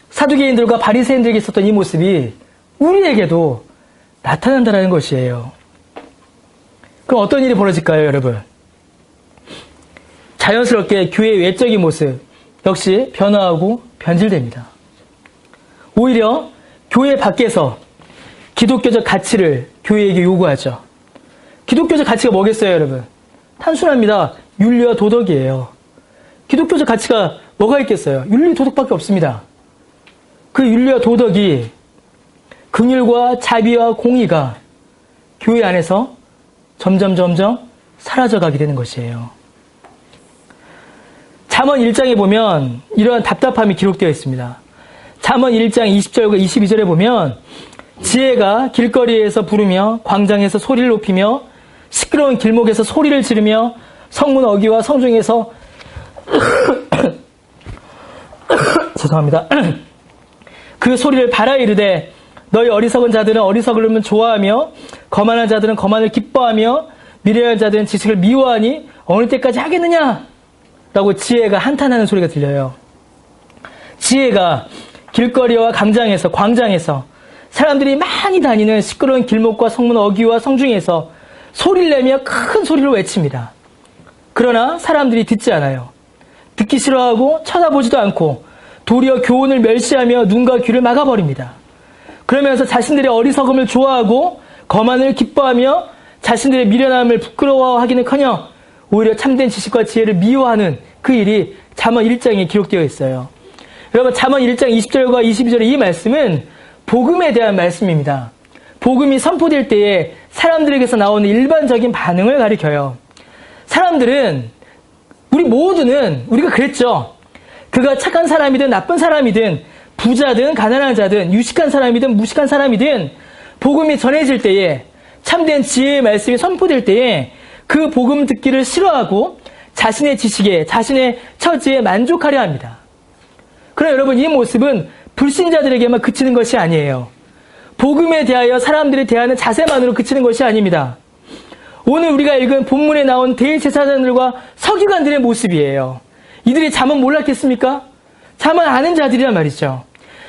S1: 사두개인들과 바리새인들에게 있었던 이 모습이 우리에게도 나타난다는 것이에요. 그럼 어떤 일이 벌어질까요, 여러분? 자연스럽게 교회의 외적인 모습 역시 변화하고 변질됩니다. 오히려 교회 밖에서 기독교적 가치를 교회에게 요구하죠. 기독교적 가치가 뭐겠어요, 여러분? 단순합니다. 윤리와 도덕이에요. 기독교적 가치가 뭐가 있겠어요? 윤리, 도덕밖에 없습니다. 그 윤리와 도덕이, 긍휼과 자비와 공의가 교회 안에서 점점 사라져가게 되는 것이에요. 잠언 1장에 보면 이러한 답답함이 기록되어 있습니다. 잠언 1장 20절과 22절에 보면 지혜가 길거리에서 부르며 광장에서 소리를 높이며 시끄러운 길목에서 소리를 지르며 성문 어귀와 성중에서 죄송합니다. 그 소리를 발하여 이르되 너희 어리석은 자들은 어리석음을 좋아하며 거만한 자들은 거만을 기뻐하며 미련한 자들은 지식을 미워하니 어느 때까지 하겠느냐? 라고 지혜가 한탄하는 소리가 들려요. 지혜가 길거리와 광장에서 사람들이 많이 다니는 시끄러운 길목과 성문 어귀와 성중에서 소리를 내며 큰 소리로 외칩니다. 그러나 사람들이 듣지 않아요. 듣기 싫어하고 쳐다보지도 않고 도리어 교훈을 멸시하며 눈과 귀를 막아버립니다. 그러면서 자신들의 어리석음을 좋아하고 거만을 기뻐하며 자신들의 미련함을 부끄러워하기는커녕 오히려 참된 지식과 지혜를 미워하는 그 일이 잠언 1장에 기록되어 있어요. 여러분, 잠언 1장 20절과 22절의 이 말씀은 복음에 대한 말씀입니다. 복음이 선포될 때에 사람들에게서 나오는 일반적인 반응을 가리켜요. 사람들은, 우리 모두는 우리가 그랬죠. 그가 착한 사람이든 나쁜 사람이든 부자든 가난한 자든 유식한 사람이든 무식한 사람이든 복음이 전해질 때에 참된 지혜의 말씀이 선포될 때에 그 복음 듣기를 싫어하고 자신의 지식에 자신의 처지에 만족하려 합니다. 그러나 여러분, 이 모습은 불신자들에게만 그치는 것이 아니에요. 복음에 대하여 사람들이 대하는 자세만으로 그치는 것이 아닙니다. 오늘 우리가 읽은 본문에 나온 대제사장들과 서기관들의 모습이에요. 이들이 잠언 몰랐겠습니까? 잠언 아는 자들이란 말이죠.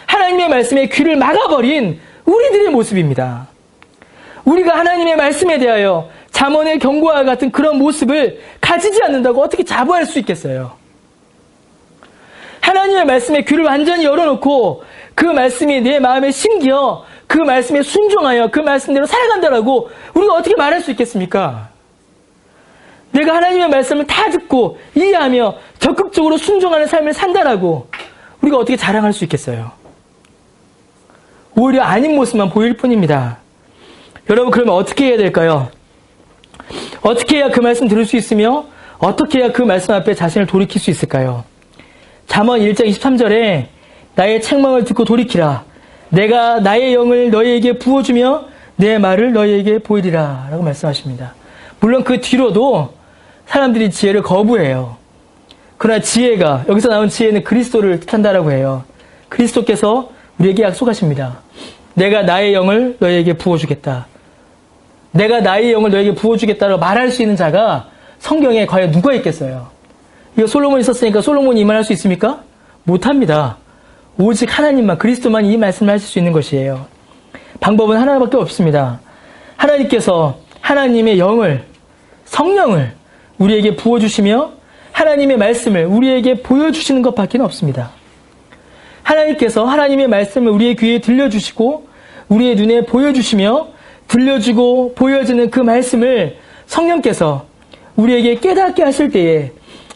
S1: 하나님의 말씀에 귀를 막아버린 우리들의 모습입니다. 우리가 하나님의 말씀에 대하여 잠언의 경고와 같은 그런 모습을 가지지 않는다고 어떻게 자부할 수 있겠어요? 하나님의 말씀에 귀를 완전히 열어놓고 그 말씀이 내 마음에 심겨 그 말씀에 순종하여 그 말씀대로 살아간다라고 우리가 어떻게 말할 수 있겠습니까? 내가 하나님의 말씀을 다 듣고 이해하며 적극적으로 순종하는 삶을 산다라고 우리가 어떻게 자랑할 수 있겠어요? 오히려 아닌 모습만 보일 뿐입니다. 여러분, 그러면 어떻게 해야 될까요? 어떻게 해야 그 말씀 들을 수 있으며 어떻게 해야 그 말씀 앞에 자신을 돌이킬 수 있을까요? 잠언 1장 23절에 나의 책망을 듣고 돌이키라. 내가 나의 영을 너희에게 부어주며 내 말을 너희에게 보이리라 라고 말씀하십니다. 물론 그 뒤로도 사람들이 지혜를 거부해요. 그러나 지혜가, 여기서 나온 지혜는 그리스도를 뜻한다라고 해요. 그리스도께서 우리에게 약속하십니다. 내가 나의 영을 너희에게 부어주겠다. 내가 나의 영을 너희에게 부어주겠다라고 말할 수 있는 자가 성경에 과연 누가 있겠어요? 이거 솔로몬이 썼으니까 솔로몬이 이 말 할 수 있습니까? 못합니다. 오직 하나님만, 그리스도만 이 말씀을 하실 수 있는 것이에요. 방법은 하나밖에 없습니다. 하나님께서 하나님의 영을, 성령을 우리에게 부어주시며 하나님의 말씀을 우리에게 보여주시는 것밖에 없습니다. 하나님께서 하나님의 말씀을 우리의 귀에 들려주시고 우리의 눈에 보여주시며 들려주고 보여주는 그 말씀을 성령께서 우리에게 깨닫게 하실 때에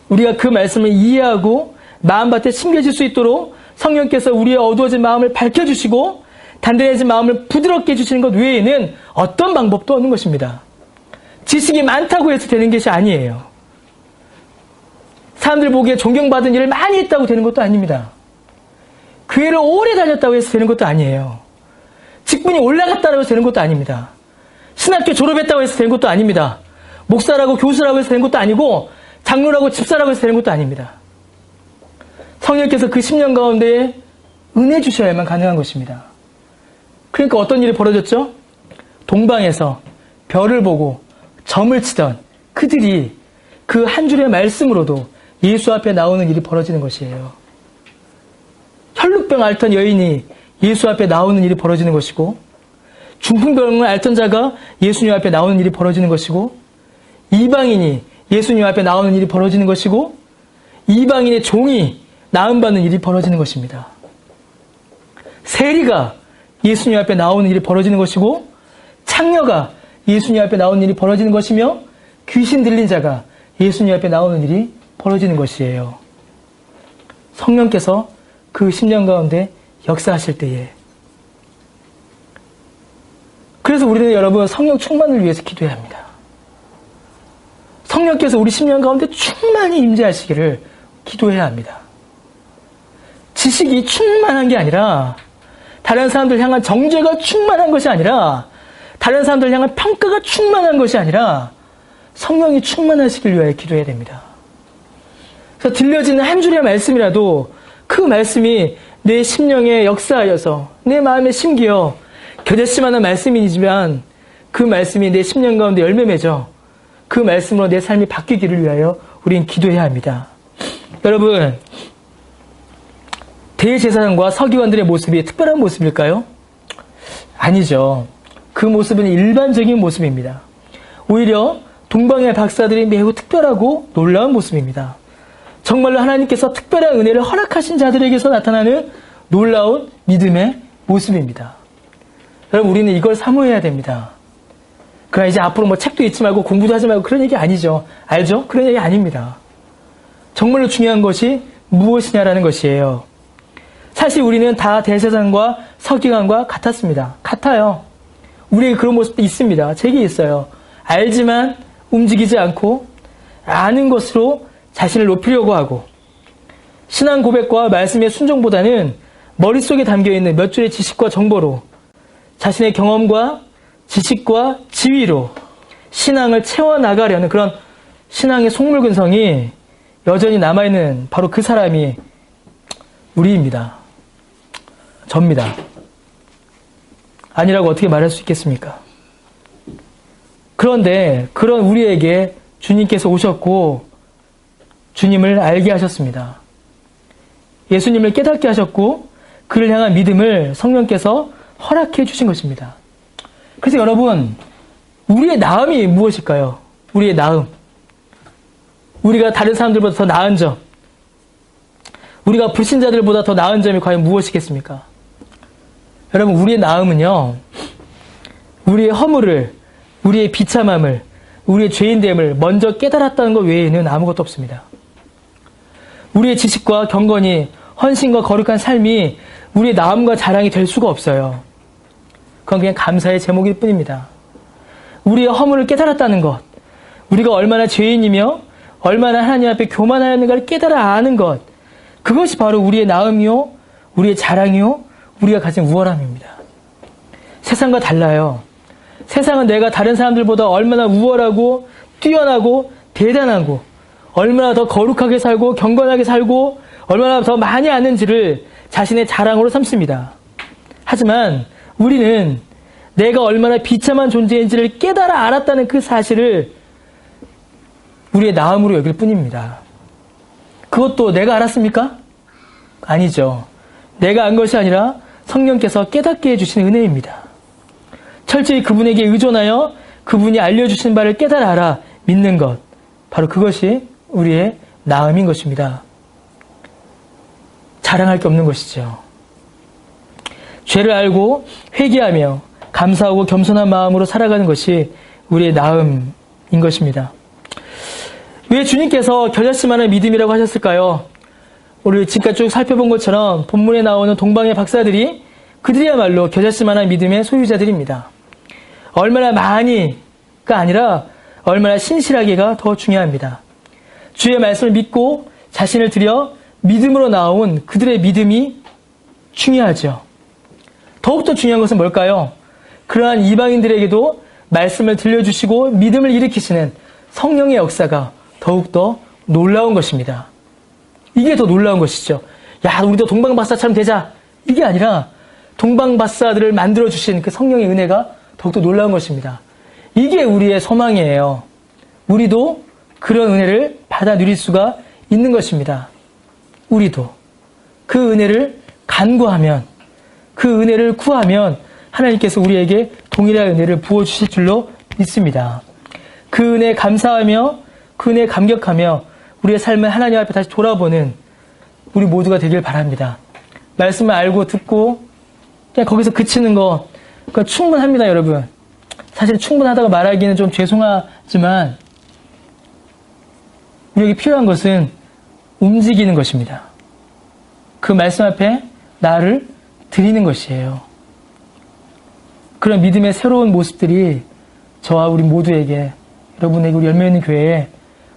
S1: 우리가 그 말씀을 이해하고 마음밭에 심겨질 수 있도록 성령께서 우리의 어두워진 마음을 밝혀주시고 단단해진 마음을 부드럽게 해주시는 것 외에는 어떤 방법도 없는 것입니다. 지식이 많다고 해서 되는 것이 아니에요. 사람들 보기에 존경받은 일을 많이 했다고 되는 것도 아닙니다. 교회를 오래 다녔다고 해서 되는 것도 아니에요. 직분이 올라갔다고 해서 되는 것도 아닙니다. 신학교 졸업했다고 해서 되는 것도 아닙니다. 목사라고 교수라고 해서 되는 것도 아니고 장로라고 집사라고 해서 되는 것도 아닙니다. 성령께서 그 10년 가운데 은혜 주셔야만 가능한 것입니다. 그러니까 어떤 일이 벌어졌죠? 동방에서 별을 보고 점을 치던 그들이 그 한 줄의 말씀으로도 예수 앞에 나오는 일이 벌어지는 것이에요. 혈루병 앓던 여인이 예수 앞에 나오는 일이 벌어지는 것이고 중풍병을 앓던 자가 예수님 앞에 나오는 일이 벌어지는 것이고 이방인이 예수님 앞에 나오는 일이 벌어지는 것이고 이방인의 종이 나음받는 일이 벌어지는 것입니다. 세리가 예수님 앞에 나오는 일이 벌어지는 것이고 창녀가 예수님 앞에 나오는 일이 벌어지는 것이며 귀신 들린 자가 예수님 앞에 나오는 일이 벌어지는 것이에요. 성령께서 그 10년 가운데 역사하실 때에. 그래서 우리는 여러분 성령 충만을 위해서 기도해야 합니다. 성령께서 우리 10년 가운데 충만히 임재하시기를 기도해야 합니다. 지식이 충만한 게 아니라 다른 사람들 향한 정죄가 충만한 것이 아니라 다른 사람들 향한 평가가 충만한 것이 아니라 성령이 충만하시길 위하여 기도해야 됩니다. 그래서 들려지는 한 줄의 말씀이라도 그 말씀이 내 심령에 역사하여서 내 마음에 심기어 겨자씨만한 말씀이지만 그 말씀이 내 심령 가운데 열매 맺어 그 그 말씀으로 내 삶이 바뀌기를 위하여 우린 기도해야 합니다. 여러분, 대제사장과 서기관들의 모습이 특별한 모습일까요? 아니죠. 그 모습은 일반적인 모습입니다. 오히려 동방의 박사들이 매우 특별하고 놀라운 모습입니다. 정말로 하나님께서 특별한 은혜를 허락하신 자들에게서 나타나는 놀라운 믿음의 모습입니다. 여러분, 우리는 이걸 사모해야 됩니다. 그러나 이제 앞으로 뭐 책도 읽지 말고 공부도 하지 말고 그런 얘기 아니죠. 알죠? 그런 얘기 아닙니다. 정말로 중요한 것이 무엇이냐라는 것이에요. 사실 우리는 다 대제사장과 서기관과 같았습니다. 같아요. 우리에게 그런 모습도 있습니다. 제게 있어요. 알지만 움직이지 않고 아는 것으로 자신을 높이려고 하고 신앙 고백과 말씀의 순종보다는 머릿속에 담겨있는 몇 줄의 지식과 정보로 자신의 경험과 지식과 지위로 신앙을 채워나가려는 그런 신앙의 속물근성이 여전히 남아있는 바로 그 사람이 우리입니다. 접니다. 아니라고 어떻게 말할 수 있겠습니까? 그런데 그런 우리에게 주님께서 오셨고 주님을 알게 하셨습니다. 예수님을 깨닫게 하셨고 그를 향한 믿음을 성령께서 허락해 주신 것입니다. 그래서 여러분, 우리의 나음이 무엇일까요? 우리의 나음. 우리가 다른 사람들보다 더 나은 점, 우리가 불신자들보다 더 나은 점이 과연 무엇이겠습니까? 여러분, 우리의 나음은요, 우리의 허물을, 우리의 비참함을, 우리의 죄인됨을 먼저 깨달았다는 것 외에는 아무것도 없습니다. 우리의 지식과 경건이, 헌신과 거룩한 삶이 우리의 나음과 자랑이 될 수가 없어요. 그건 그냥 감사의 제목일 뿐입니다. 우리의 허물을 깨달았다는 것, 우리가 얼마나 죄인이며 얼마나 하나님 앞에 교만하였는가를 깨달아 아는 것, 그것이 바로 우리의 나음이요, 우리의 자랑이요, 우리가 가진 우월함입니다. 세상과 달라요. 세상은 내가 다른 사람들보다 얼마나 우월하고 뛰어나고 대단하고 얼마나 더 거룩하게 살고 경건하게 살고 얼마나 더 많이 아는지를 자신의 자랑으로 삼습니다. 하지만 우리는 내가 얼마나 비참한 존재인지를 깨달아 알았다는 그 사실을 우리의 나음으로 여길 뿐입니다. 그것도 내가 알았습니까? 아니죠. 내가 안 것이 아니라 성령께서 깨닫게 해주신 은혜입니다. 철저히 그분에게 의존하여 그분이 알려주신 바를 깨달아 알아 믿는 것, 바로 그것이 우리의 나음인 것입니다. 자랑할 게 없는 것이죠. 죄를 알고 회개하며 감사하고 겸손한 마음으로 살아가는 것이 우리의 나음인 것입니다. 왜 주님께서 겨자씨만한 믿음이라고 하셨을까요? 우리 지금까지 쭉 살펴본 것처럼 본문에 나오는 동방의 박사들이 그들이야말로 겨자씨만한 믿음의 소유자들입니다. 얼마나 많이가 아니라 얼마나 신실하게가 더 중요합니다. 주의 말씀을 믿고 자신을 들여 믿음으로 나온 그들의 믿음이 중요하죠. 더욱더 중요한 것은 뭘까요? 그러한 이방인들에게도 말씀을 들려주시고 믿음을 일으키시는 성령의 역사가 더욱더 놀라운 것입니다. 이게 더 놀라운 것이죠. 야, 우리도 동방박사처럼 되자. 이게 아니라 동방박사들을 만들어주신 그 성령의 은혜가 더욱더 놀라운 것입니다. 이게 우리의 소망이에요. 우리도 그런 은혜를 받아 누릴 수가 있는 것입니다. 우리도 그 은혜를 간구하면, 그 은혜를 구하면 하나님께서 우리에게 동일한 은혜를 부어주실 줄로 믿습니다. 그 은혜에 감사하며 그 은혜에 감격하며 우리의 삶을 하나님 앞에 다시 돌아보는 우리 모두가 되길 바랍니다. 말씀을 알고 듣고 그냥 거기서 그치는 거 그건 충분합니다, 여러분. 사실 충분하다고 말하기는 좀 죄송하지만 우리에게 필요한 것은 움직이는 것입니다. 그 말씀 앞에 나를 드리는 것이에요. 그런 믿음의 새로운 모습들이 저와 우리 모두에게, 여러분에게, 우리 열매있는 교회에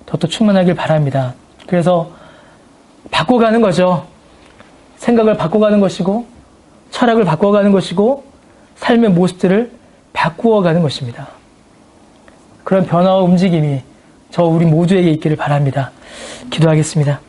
S1: 더 충만하길 바랍니다. 그래서 바꿔가는 거죠. 생각을 바꿔가는 것이고 철학을 바꿔가는 것이고 삶의 모습들을 바꾸어가는 것입니다. 그런 변화와 움직임이 저 우리 모두에게 있기를 바랍니다. 기도하겠습니다.